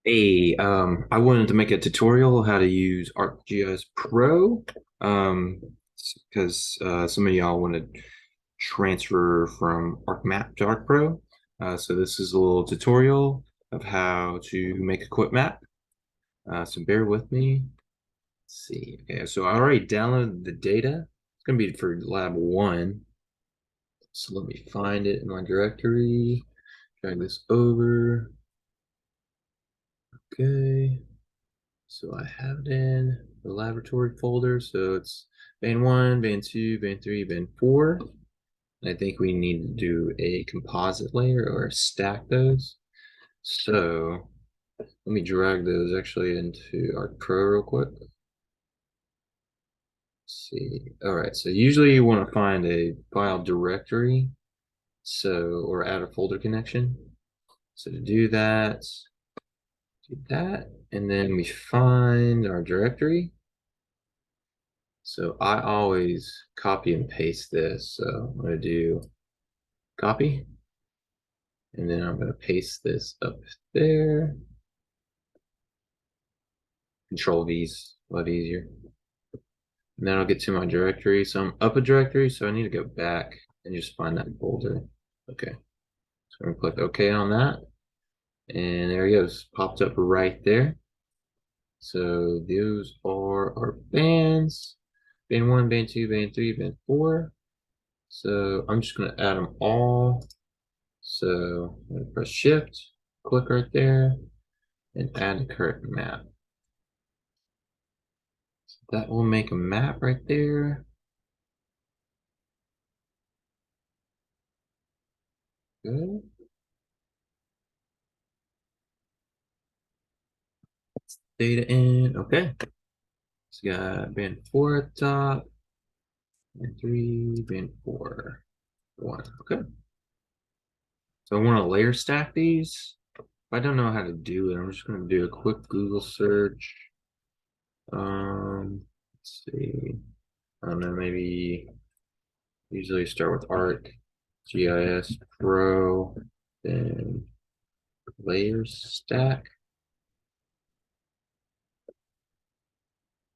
Hey, I wanted to make a tutorial how to use ArcGIS Pro, because some of y'all want to transfer from ArcMap to ArcPro. So this is a little tutorial of how to make a quick map. So bear with me. Let's see. Okay, so I already downloaded the data. It's gonna be for lab one. So let me find it in my directory. Drag this over. Okay. So I have it in the laboratory folder. So it's band one, band two, band three, band four. And I think we need to do a composite layer or stack those. So let me drag those actually into our Pro real quick. Let's see. All right. So usually you want to find a file directory. So, or add a folder connection. So to do that, and then we find our directory. So I always copy and paste this. So I'm going to do copy, and then I'm going to paste this up there. Control V's a lot easier. And then I'll get to my directory. So I'm up a directory, so I need to go back and just find that folder. Okay. So I'm going to click OK on that. And there he goes, popped up right there. So those are our bands. Band one, band two, band three, band four. So I'm just going to add them all. So I'm going to press shift, click right there, and add the current map. So that will make a map right there. Good. Data in. Okay. So got band four at the top, band three, band four, one. Okay. So I want to layer stack these. If I don't know how to do it, I'm just going to do a quick Google search. Let's see. I don't know, maybe usually start with ArcGIS Pro, then layer stack.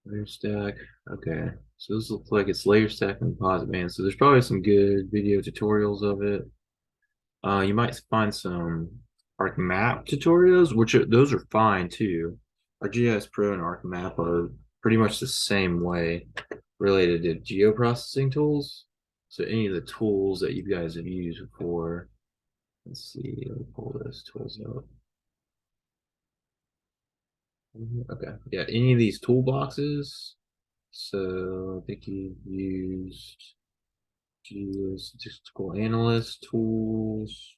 Layer stack. Okay. So this looks like it's layer stack and composite band. So there's probably some good video tutorials of it. You might find some ArcMap tutorials, those are fine too. ArcGIS Pro and ArcMap are pretty much the same way related to geoprocessing tools. So any of the tools that you guys have used before. Let's see, let me pull those tools up. Okay, yeah, any of these toolboxes. So I think you've used geostatistical analyst tools,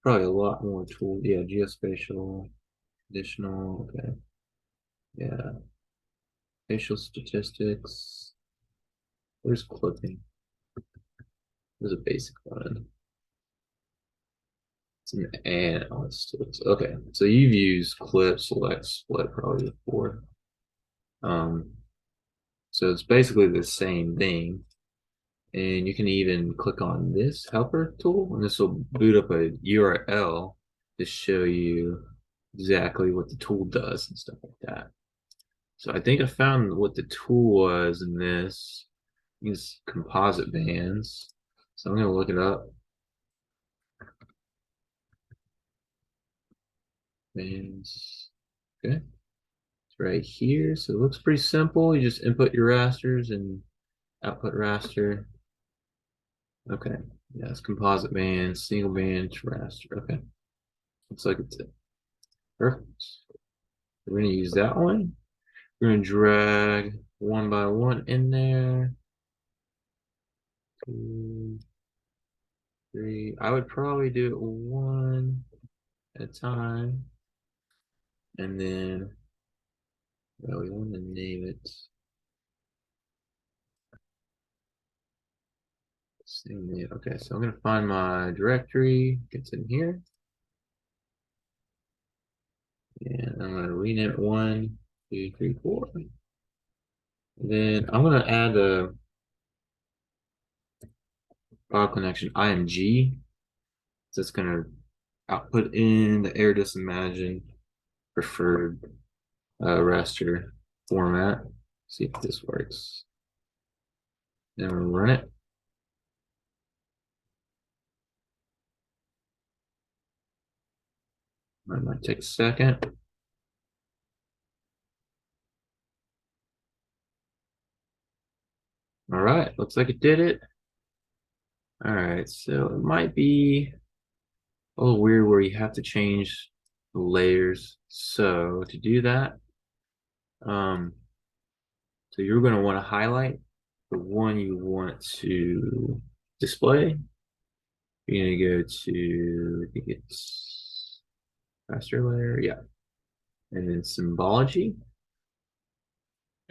probably a lot more tools. Yeah, geospatial, additional, okay. Yeah, spatial statistics. Where's clipping? There's a basic one. It's an analyst tools. Okay, so you've used clip, select, split probably before. Um, so it's basically the same thing. And you can even click on this helper tool, and this will boot up a URL to show you exactly what the tool does and stuff like that. So I think I found what the tool was in this. These composite bands. So I'm going to look it up. Bands. Okay. It's right here. So it looks pretty simple. You just input your rasters and output raster. Okay. Yeah, it's composite band, single band, raster. Okay. Looks like it's it. Perfect. We're going to use that one. We're going to drag one by one in there. Two, three. I would probably do it one at a time. And then well, we want to name it. Same name. Okay, so I'm going to find my directory. It's in here. And I'm going to rename it 1, 2, 3, 4. And then I'm going to add a file connection IMG. So it's going to output in the ArcGIS Imagine preferred raster format. See if this works. Then we'll run it. That might take a second. All right, looks like it did it. All right, so it might be a little weird where you have to change the layers. So to do that, um, so you're going to want to highlight the one you want to display. You're going to go to, I think it's raster layer, yeah, and then symbology.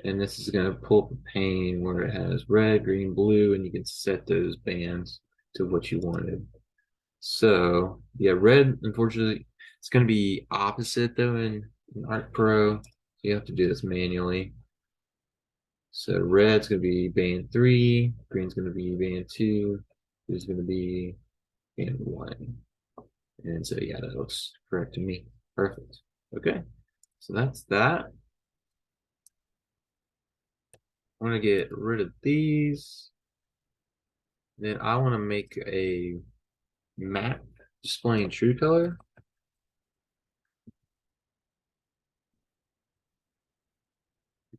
And this is going to pull up a pane where it has red, green, blue, and you can set those bands to what you wanted. So yeah, red, unfortunately, it's going to be opposite though in Arc Pro. So you have to do this manually. So red's going to be band 3, green's going to be band 2, blue's going to be band 1. And so yeah, that looks correct to me. Perfect. Okay, so that's that. I'm going to get rid of these. Then I want to make a map displaying true color.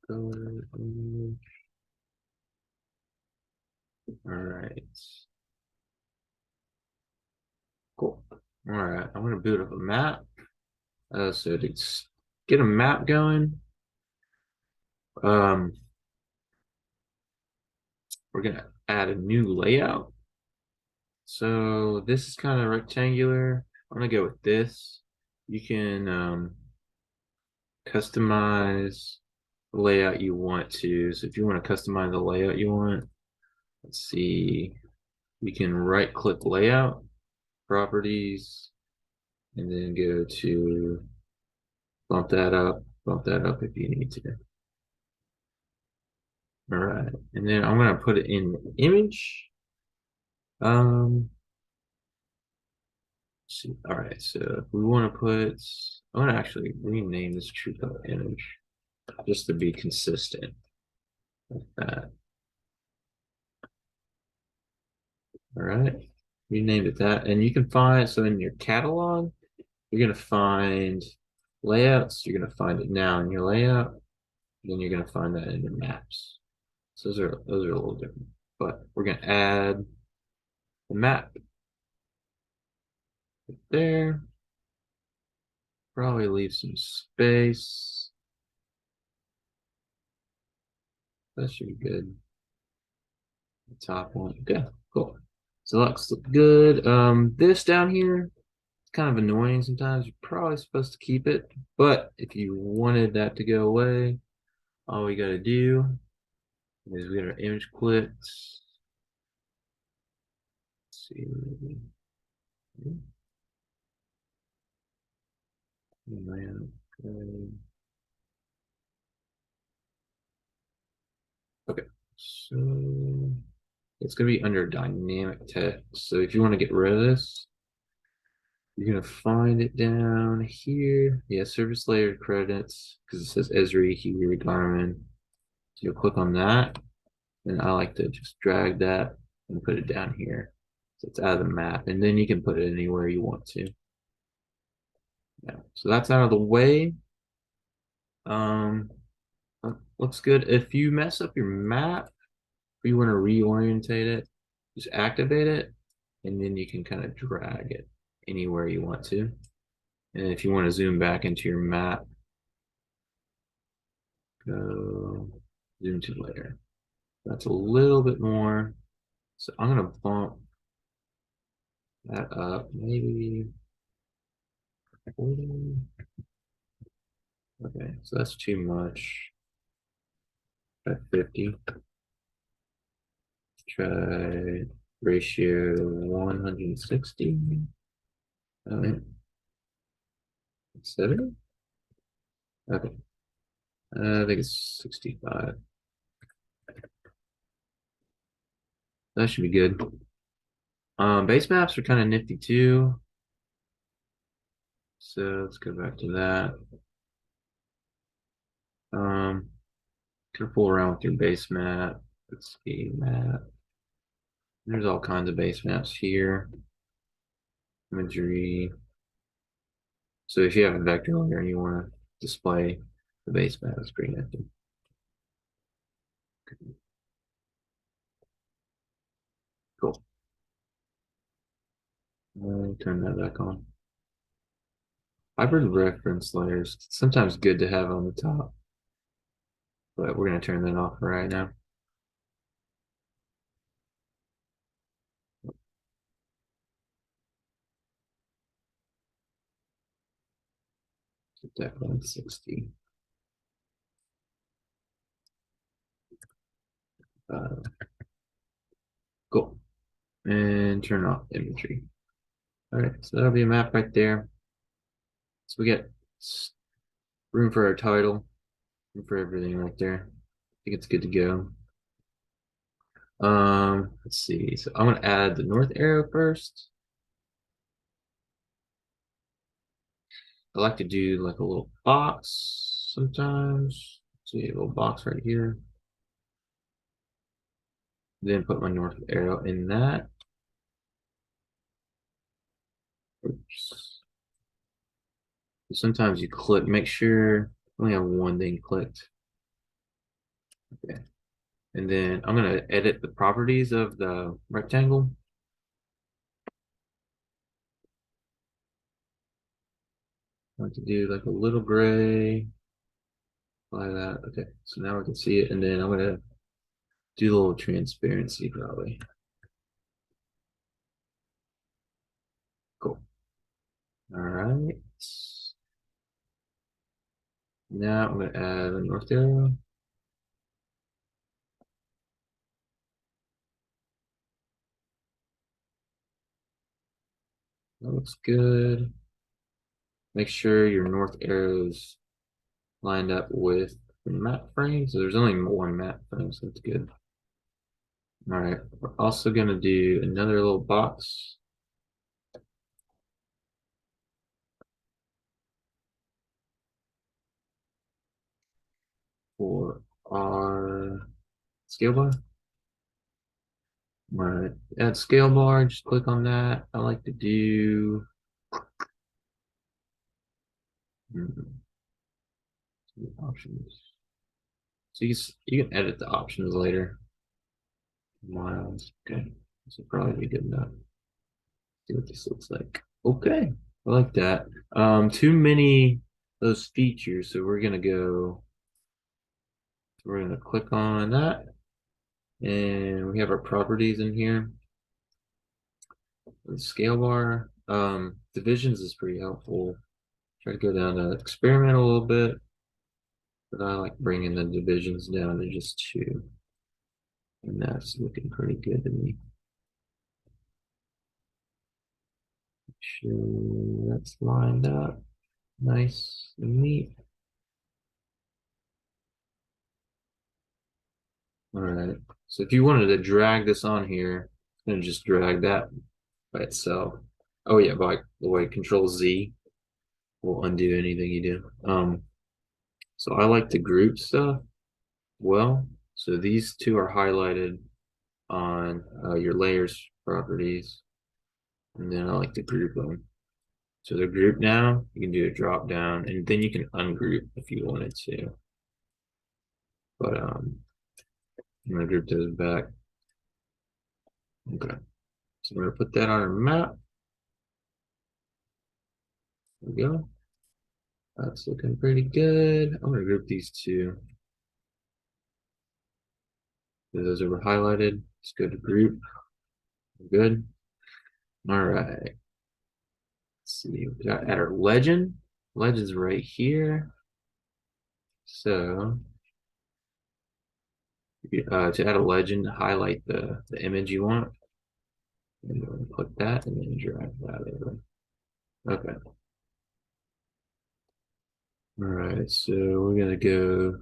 Color. All right. Cool. All right. I'm gonna boot up a map. So to get a map going, um, we're gonna add a new layout. So this is kind of rectangular. I'm gonna go with this. You can customize the layout you want to. So if you want to customize the layout you want, let's see. We can right click layout, properties, and then go to bump that up if you need to. All right, and then I'm gonna put it in image. Let's see. All right, so if we want to put, I'm gonna actually rename this true color image just to be consistent with that. All right, renamed it that, and you can find, so in your catalog, you're gonna find layouts. You're gonna find it now in your layout. Then you're gonna find that in your maps. So those are a little different, but we're gonna add the map right there. Probably leave some space. That should be good. The top one. Okay, cool. So looks good. This down here, it's kind of annoying sometimes. You're probably supposed to keep it, but if you wanted that to go away, all we gotta do is we get our image clips. Let's see. Okay, so it's going to be under dynamic text. So if you want to get rid of this, you're going to find it down here. Yeah, service layer credits, because it says Esri, Huey, Garmin. So you'll click on that. And I like to just drag that and put it down here. So it's out of the map. And then you can put it anywhere you want to. Yeah, so that's out of the way. Um, looks good. If you mess up your map, or you want to reorientate it, just activate it, and then you can kind of drag it anywhere you want to. And if you want to zoom back into your map, go zoom to layer. That's a little bit more. So I'm going to bump that up, maybe 40. Okay, so that's too much. Try 50. Try ratio 160. All right. 70? Okay. I think it's 65. That should be good. Base maps are kind of nifty too. So let's go back to that. Can fool around with your base map. Let's see map. There's all kinds of base maps here. Imagery. So if you have a vector layer and you want to display the base map, it's pretty nifty. Cool. Turn that back on. Hybrid reference layers. Sometimes good to have on the top, but we're going to turn that off right now. Definitely 60. Cool. And turn off imagery. All right, so that'll be a map right there. So we get room for our title, room for everything right there. I think it's good to go. Let's see. So I'm gonna add the north arrow first. I like to do like a little box sometimes. See a little box right here. Then put my north arrow in that. Oops. Sometimes you click, make sure you only have one thing clicked. Okay. And then I'm gonna edit the properties of the rectangle. I want to do like a little gray, apply that. Okay, so now we can see it, and then I'm gonna do a little transparency probably. Cool. All right. Now I'm gonna add a north arrow. That looks good. Make sure your north arrows lined up with the map frame. So there's only one map frame, so that's good. All right, we're also gonna do another little box. For our scale bar. All right, add scale bar, just click on that. I like to do options. So you can edit the options later. Miles, okay. This will probably be good enough. See what this looks like. Okay, I like that. Too many those features, so we're gonna click on that, and we have our properties in here. The scale bar, divisions is pretty helpful. Try to go down to experiment a little bit, but I like bringing the divisions down to just 2, and that's looking pretty good to me. Make sure that's lined up nice and neat. All right. So if you wanted to drag this on here, then just drag that by itself. Oh yeah, by the way, Control Z will undo anything you do. So I like to group stuff well. So these two are highlighted on your layers properties, and then I like to group them. So they're grouped now. You can do a drop down, and then you can ungroup if you wanted to. But I'm gonna group those back. Okay. So we're gonna put that on our map. There we go. That's looking pretty good. I'm gonna group these two. Those are highlighted. Let's go to group. Good. All right. Let's see. We got add our legend. Legend's right here. So to add a legend, highlight the image you want. And then click that and then drag that over. Okay. All right. So we're gonna go.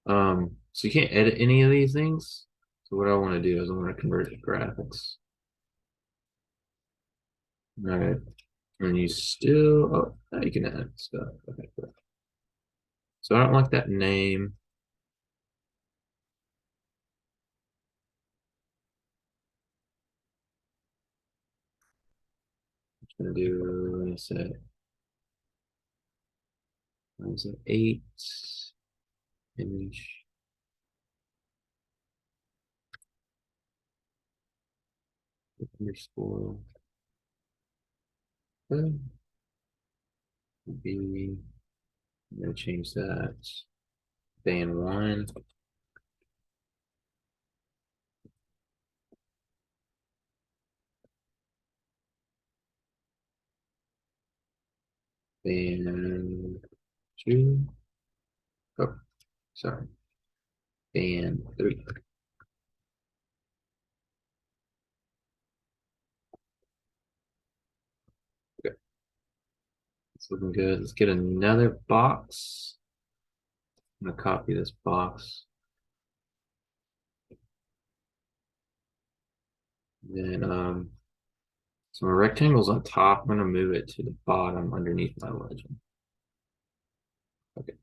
So you can't edit any of these things. So what I want to do is I want to convert it to graphics. All right. And you still, oh, now you can add stuff. Okay, cool. So I don't like that name. I'm gonna do, let me say, what is it, 8 image underscore be, I'm gonna change that. Band 1. Band 2. Oh, sorry. Band 3. Okay, it's looking good. Let's get another box. I'm gonna copy this box. Then so my rectangle's on top. I'm gonna move it to the bottom underneath my legend. Okay.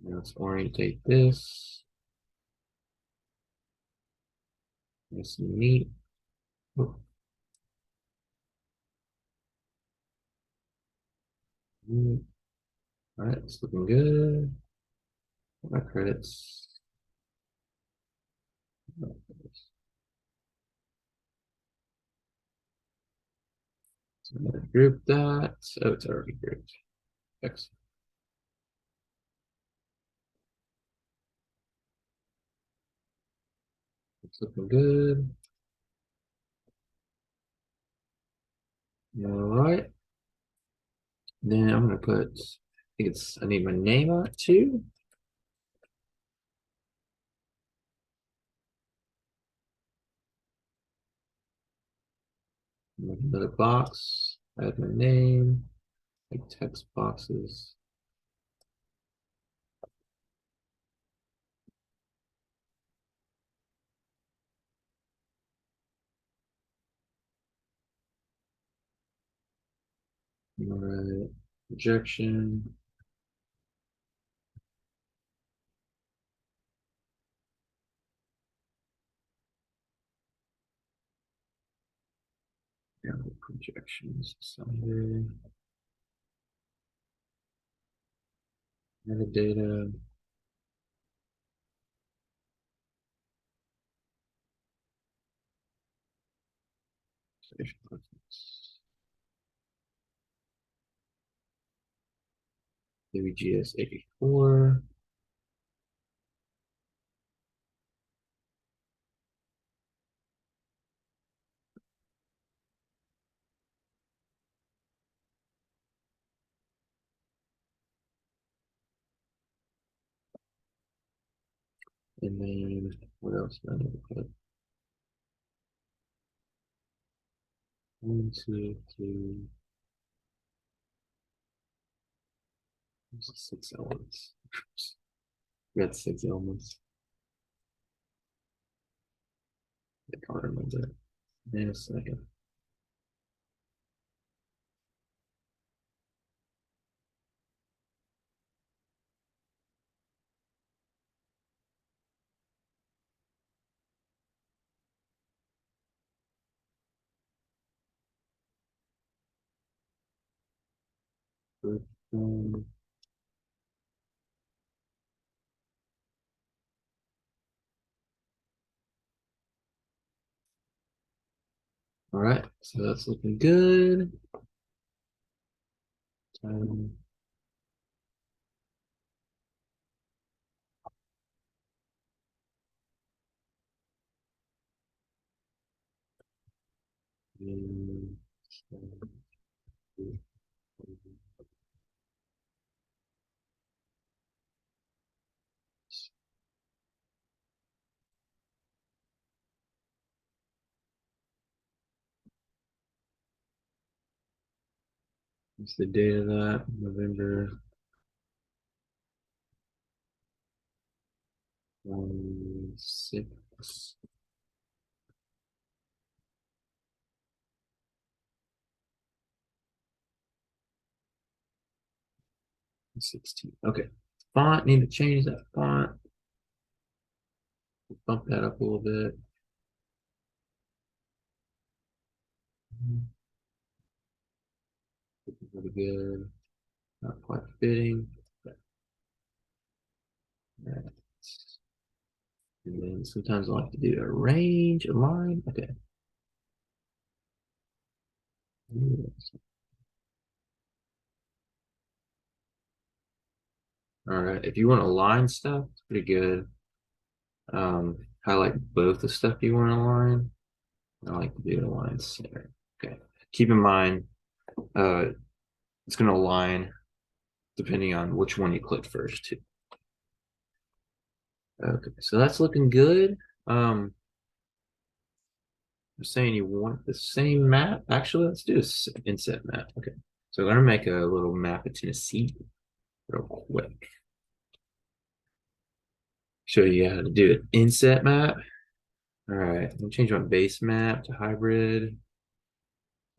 Now let's orientate this. Nice and neat. Oh. All right, it's looking good. My credits. So I'm gonna group that. Oh, it's already grouped. Excellent. It's looking good. All right. Then I'm gonna put, I think it's, I need my name on it too. Make another box, add my name, like text boxes. All right, projection. Yeah, projections, summary, metadata. Spatial reference. WGS 84. And then what else do I need to put? 1, 2, 3, 6 elements. We got 6 elements. I can't remember. In a second. Um, all right, so that's looking good. Um, and, what's the date of that? November 6. 16. Okay. Font, need to change that font. Bump that up a little bit. Pretty good. Not quite fitting. Right. And then sometimes I like to do a range, a line. Okay. All right. If you want to align stuff, it's pretty good. Highlight both the stuff you want to align. I like to do a line center. Okay. Keep in mind, uh, it's going to align depending on which one you click first too. Okay, so that's looking good. You're saying you want the same map. Actually, let's do this inset map. Okay, so I'm gonna make a little map of Tennessee real quick. Show you how to do an inset map. All right, I'm gonna change my base map to hybrid,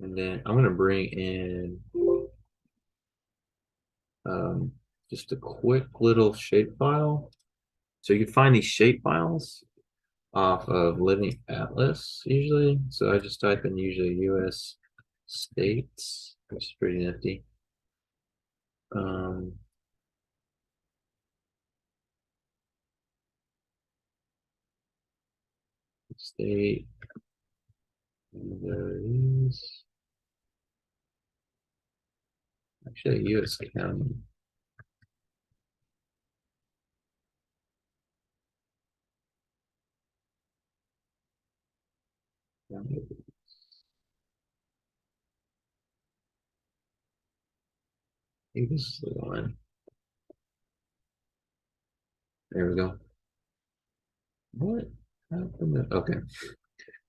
and then I'm gonna bring in um, just a quick little shapefile. So you can find these shapefiles off of Living Atlas usually. So I just type in usually US states, which is pretty nifty. Um, State, and there it is. Actually, US county. I think this is the one. There we go. What happened? Okay,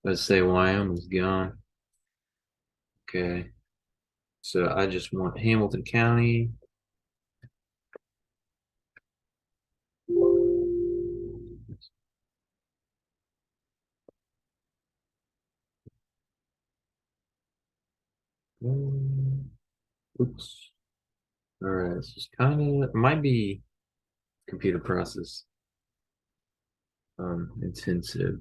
let's say Wyoming's gone. Okay, so I just want Hamilton County. Oops. All right, this is kind of might be computer process intensive.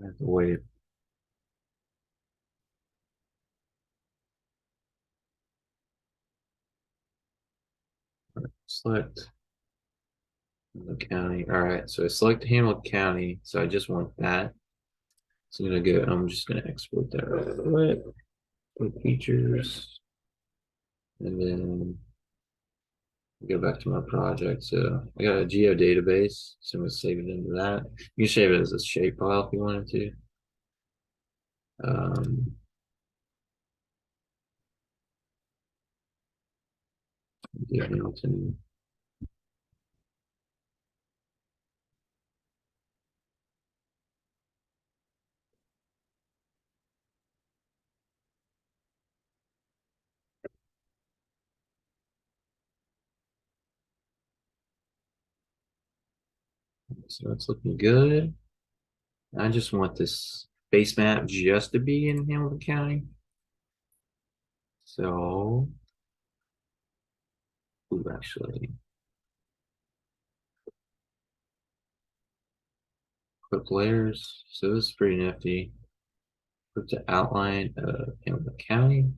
I have to wait. Select the county. All right, so I select Hamilton County. So I just want that. So I'm gonna go. I'm just gonna export that real quick. Put features, and then go back to my project. So I got a geo database. So I'm gonna save it into that. You can save it as a shapefile if you wanted to. Um, Hamilton. So it's looking good. I just want this base map just to be in Hamilton County. So, ooh, actually, quick layers. So this is pretty nifty. Put the outline of Hamilton County.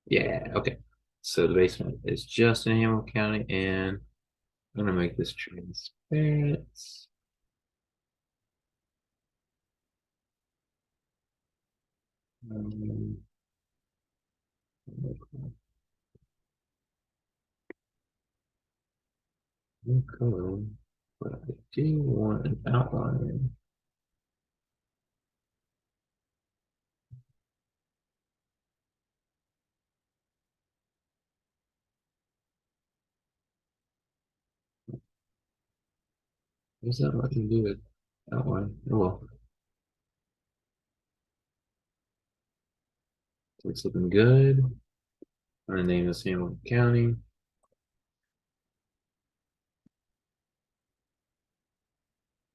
Yeah, okay. So the basement is just in Hamilton County, and I'm gonna make this transparent. Um, no color, but I do want an outline. What does that let me do it? Outline. Oh well, it's looking good. I'm gonna name this Hamilton County.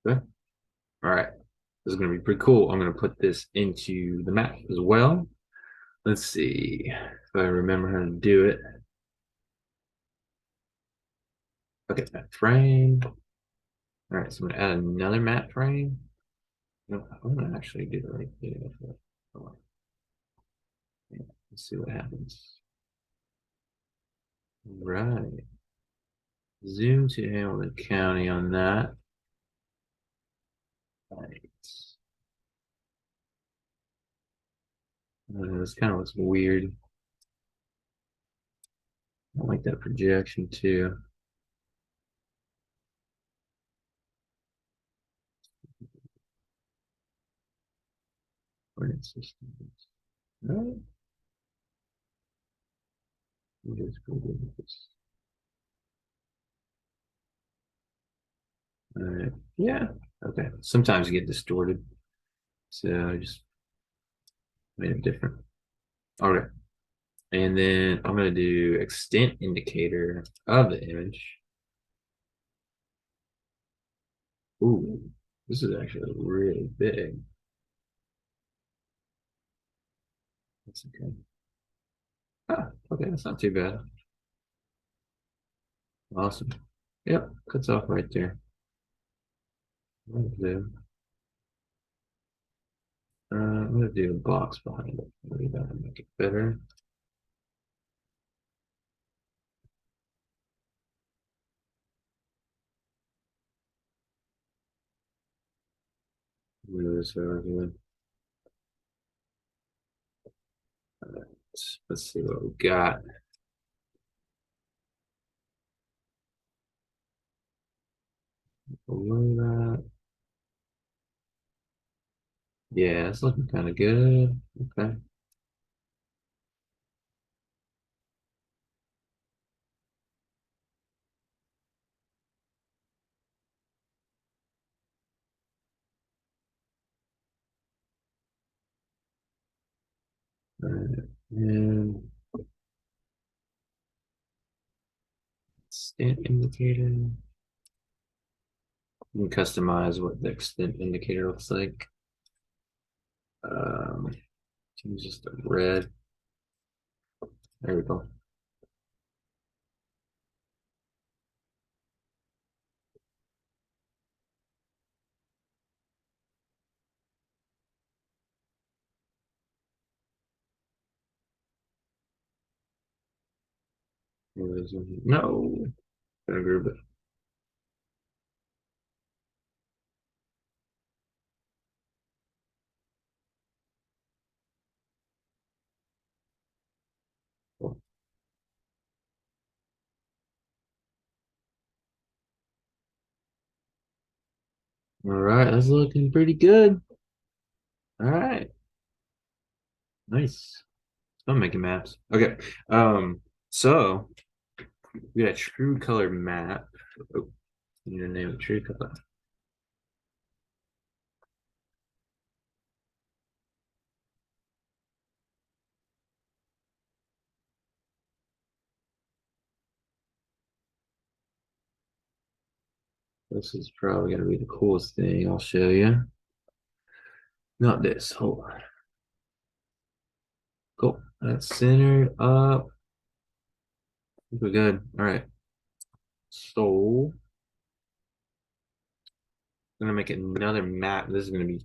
Okay. All right. This is gonna be pretty cool. I'm gonna put this into the map as well. Let's see if I remember how to do it. Okay, map frame. All right, so I'm gonna add another map frame. No, I'm gonna actually do the right video for it. Hold on. Yeah, let's see what happens. Right. Zoom to Hamilton County on that. Right. This kind of looks weird. I like that projection too. Coordinate systems. Right. Just go with this. All right. Yeah. Okay. Sometimes you get distorted. So I just made it different. All right. And then I'm going to do extent indicator of the image. Ooh, this is actually really big. That's okay. Ah, okay, that's not too bad. Awesome. Yep, cuts off right there. I'm gonna do a box behind it. Maybe that'll make it better. Move this over here. Alright, let's see what we got. Below that. Yeah, it's looking kind of good. Okay. Alright. And extent indicator. You can customize what the extent indicator looks like. Choose just a red. There we go. No, gotta group it. Cool. All right, that's looking pretty good. All right, nice. I'm making maps. Okay, so we got a true color map. Oh, you need to name it true color. This is probably gonna be the coolest thing I'll show you. Not this. Hold on. Cool. That's centered up. We're good. All right. So I'm gonna make another map. This is gonna be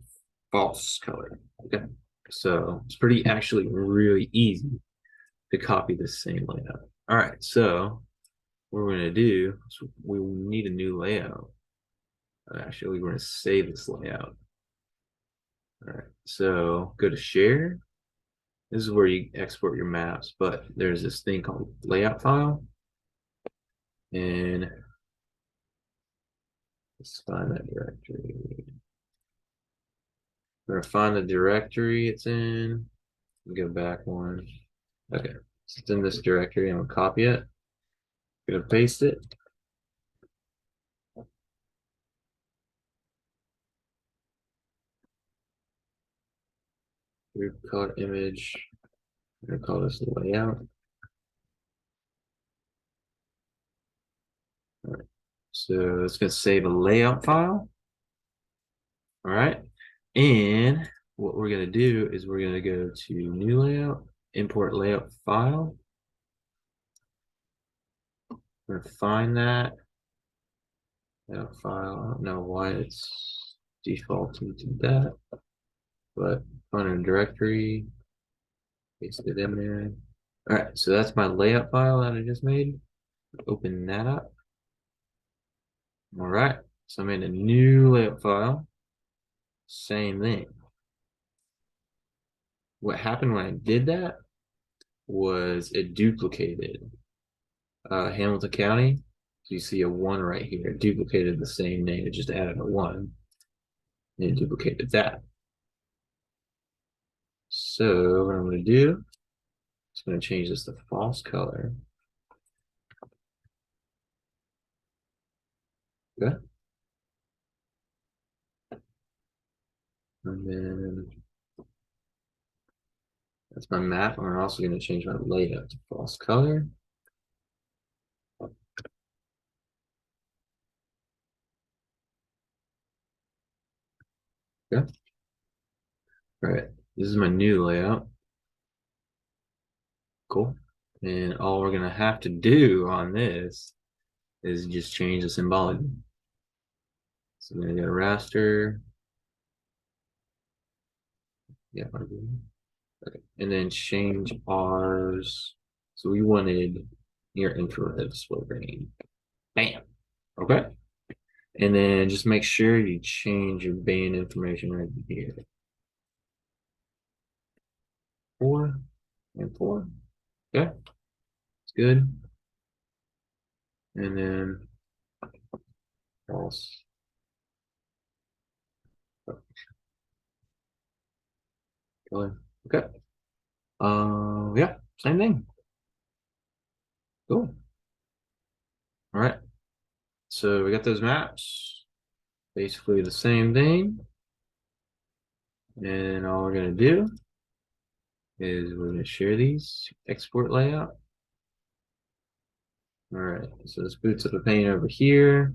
false color. Okay. So it's pretty actually really easy to copy the same layout. All right. So what we're gonna do is we need a new layout. Actually, we're gonna save this layout. All right. So go to share. This is where you export your maps, but there's this thing called layout file. And let's find that directory. We're gonna find the directory it's in. Go back one. Okay, so it's in this directory. I'm gonna copy it. Gonna paste it. Group color image. I'm gonna call this layout. All right. So it's gonna save a layout file. All right. And what we're gonna do is we're gonna go to new layout import layout file. I'm gonna find that layout file. I don't know why it's defaulting to that, but find a directory, paste it in there. All right, so that's my layout file that I just made. Open that up. All right, so I made a new layout file. Same thing. What happened when I did that was it duplicated Hamilton County. So you see a 1 right here. It duplicated the same name. It just added a 1. And it duplicated that. So what I'm going to do is going to change this to false color. Okay. And then that's my map. I'm also going to change my layout to false color. Okay. All right. This is my new layout. Cool. And all we're going to have to do on this is just change the symbology. So I'm going to get a raster. Yeah. Okay. And then change ours. So we wanted near infrared display range. Bam. Okay. And then just make sure you change your band information right here. 4 and 4. Okay. It's good. And then false. Color. Okay. Yeah, same thing. Cool. All right. So we got those maps. Basically the same thing. And all we're gonna do is we're gonna share these, export layout. All right, so this boots up a pane over here.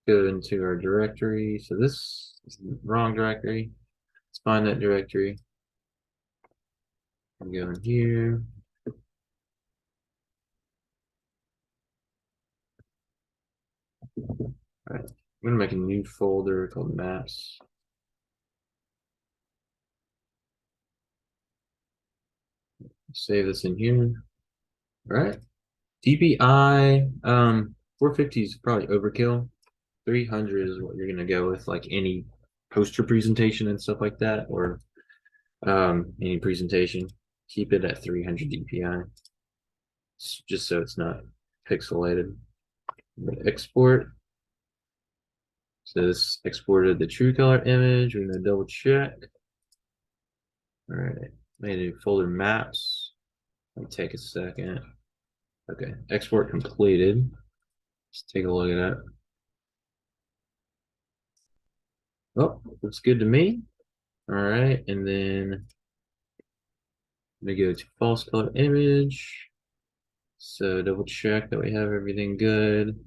Go into our directory. So this is the wrong directory. Let's find that directory. I'm going here. All right, I'm gonna make a new folder called maps. Save this in here. All right. DPI 450 is probably overkill. 300 is what you're gonna go with, like any poster presentation and stuff like that, or any presentation. Keep it at 300 DPI, just so it's not pixelated. Export. So this exported the true color image. We're gonna double check. All right, made a folder maps. It'll take a second. Okay, export completed. Let's take a look at that. Oh, looks good to me. All right, and then we go to false color image. So double check that we have everything good.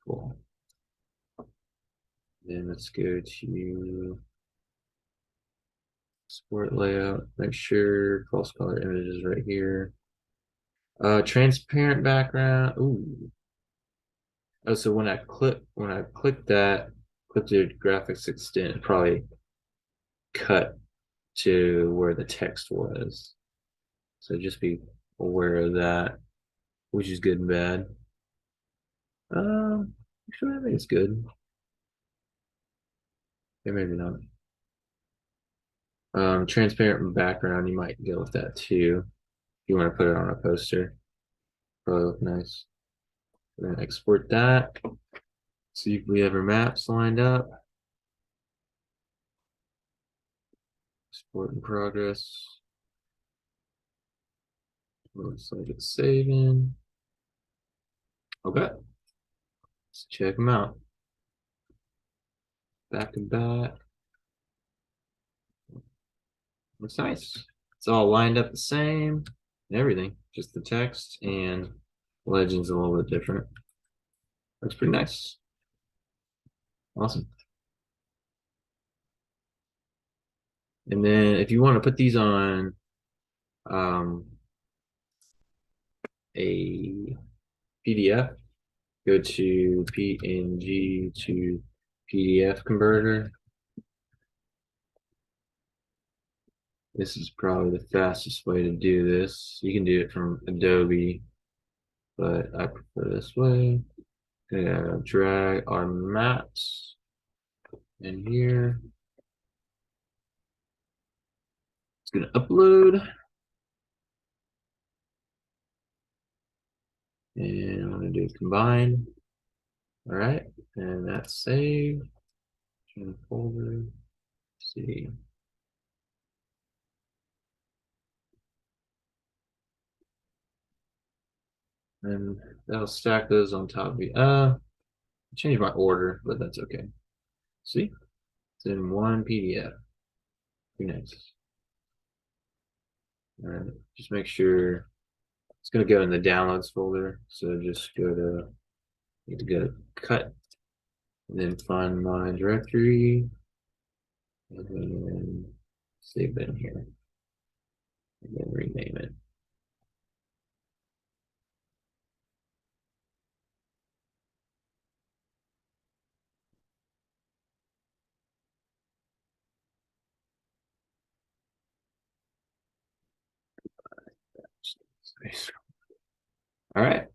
Cool. Then let's go to export layout. Make sure false color image is right here. Transparent background. Ooh. Oh, so when I click that, click the graphics extent, it probably cut to where the text was. So just be aware of that, which is good and bad. Actually, I think it's good. Yeah, maybe not. Transparent background, you might go with that too. If you want to put it on a poster, probably look nice. We're gonna export that. See if we have our maps lined up. Export in progress. Looks like it's saving. Okay, let's check them out. Back to back. Looks nice. It's all lined up the same and everything. Just the text and legend's a little bit different. Looks pretty nice. Awesome. And then if you want to put these on a PDF, go to PNG to PDF converter. This is probably the fastest way to do this. You can do it from Adobe, but I prefer this way. Gonna drag our maps in here. It's gonna upload. And I'm gonna do combine. All right, and that's saved. Change folder. Let's see. And that'll stack those on top of me. Change my order, but that's okay. See? It's in one PDF. Very nice. All right, just make sure it's gonna go in the downloads folder. So just go to need to go to cut and then find my directory and then save it in here and then rename it. All right,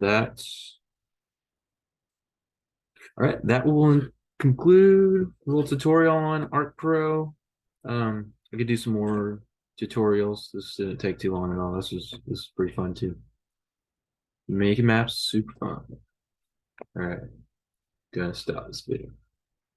that's all right. That will conclude a little tutorial on Arc Pro. I could do some more tutorials. This didn't take too long at all. This is pretty fun too. Making maps super fun. All right, gonna stop this video.